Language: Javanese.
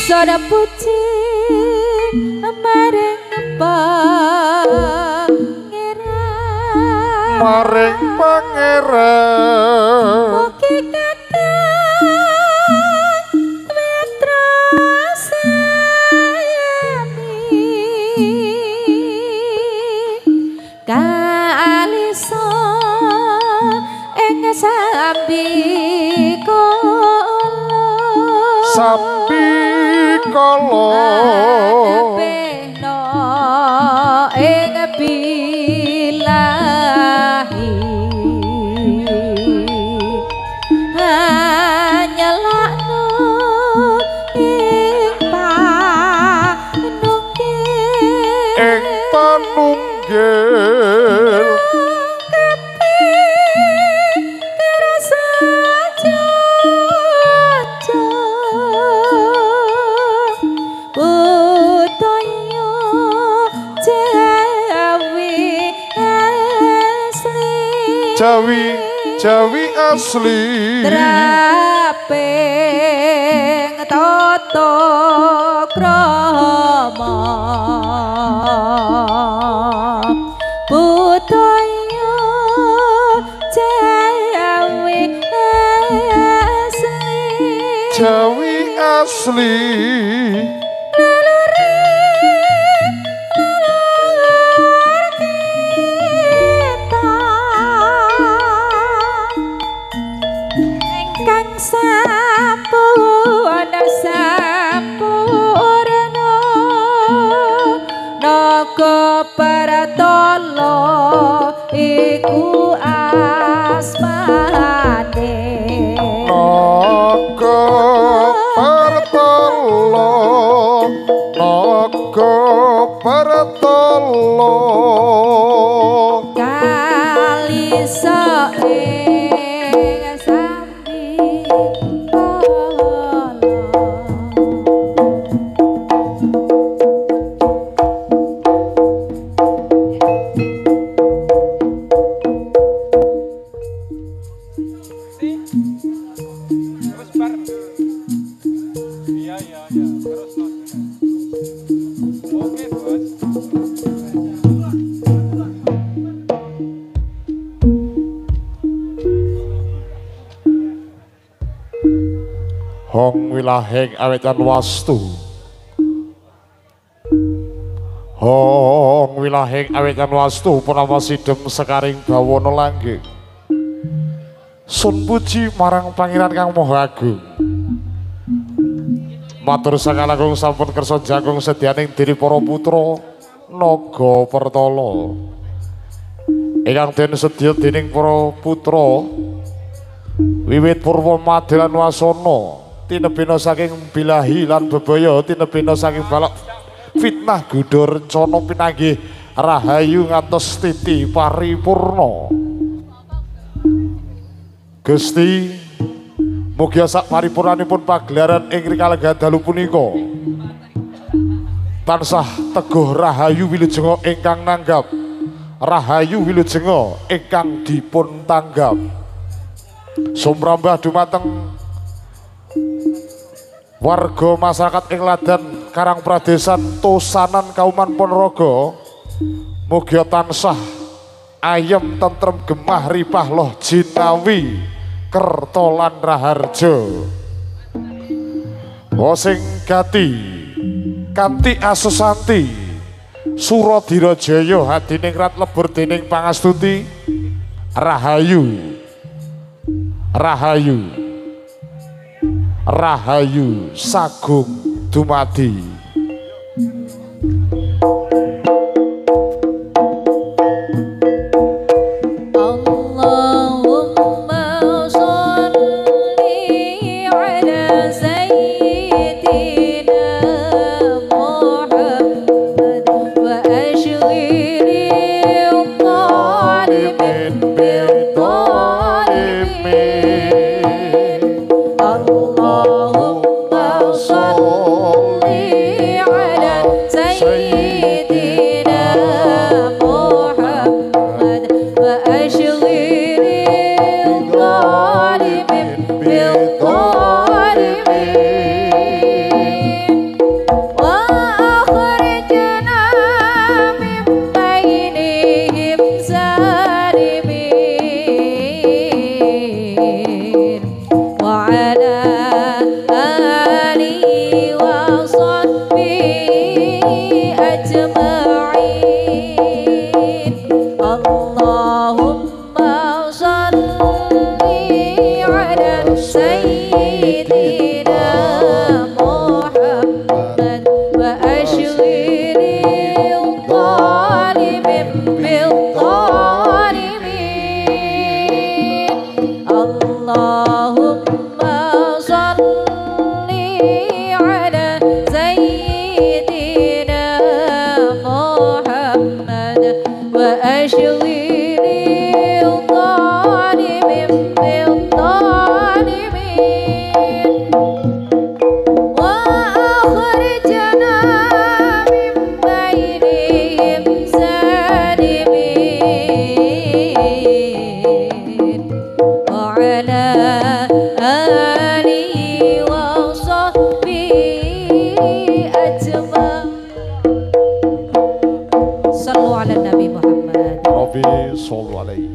Sora puji maring pangeran maring pangeran mugi kadang mitra sayami kalisa ing sambi kala adepeno ing bilahi hanyalakno ing panunggil Jawi asli traping tata krama budaya Jawi asli Paratolo iku asmane naga paratolo kalisa ing sambi Hong wilahing awetan wastu Hong wilahing awetan wastu punama sidem sekaring bawana langgeng sun puji marang pangeran kang maha agung matur sakalagung sampun kersa jagung sedyaning diri para putra naga pertala ingkang den sedya dening para putra wiwit purwa madilan wasana tinebena saking bilahi lan bebaya tinebena saking balak fitnah gudha rencana pinanggih rahayu ngantos titi paripurna Gusti mugi sak paripurnanipun pagelaran ing rikala dalu punika tansah teguh rahayu wilujeng ingkang nanggap rahayu wilujeng ingkang dipun tanggap sumrambah dumateng warga masyarakat ing Ladan Karang Pradesan Tosanan Kauman Ponorogo mugi tansah ayem tentrem gemah ripah loh jinawi kerta lan raharja sing gati kanthi asusanti Suradinajaya hadiningrat lebur dening pangastuti rahayu rahayu sagung dumadi Allahumma sholli آله وصحبه أجمعين اللهم صل على سيدنا محمد وأشغل الظالم بالظالمين اللهم صل على سيدنا محمد وأشغل الظالم بالظالمين وأخرجنا من بينهم سالمين وعلى آله وصحبه أجمعين صلوا على النبي محمد Rabbi sallu alaihi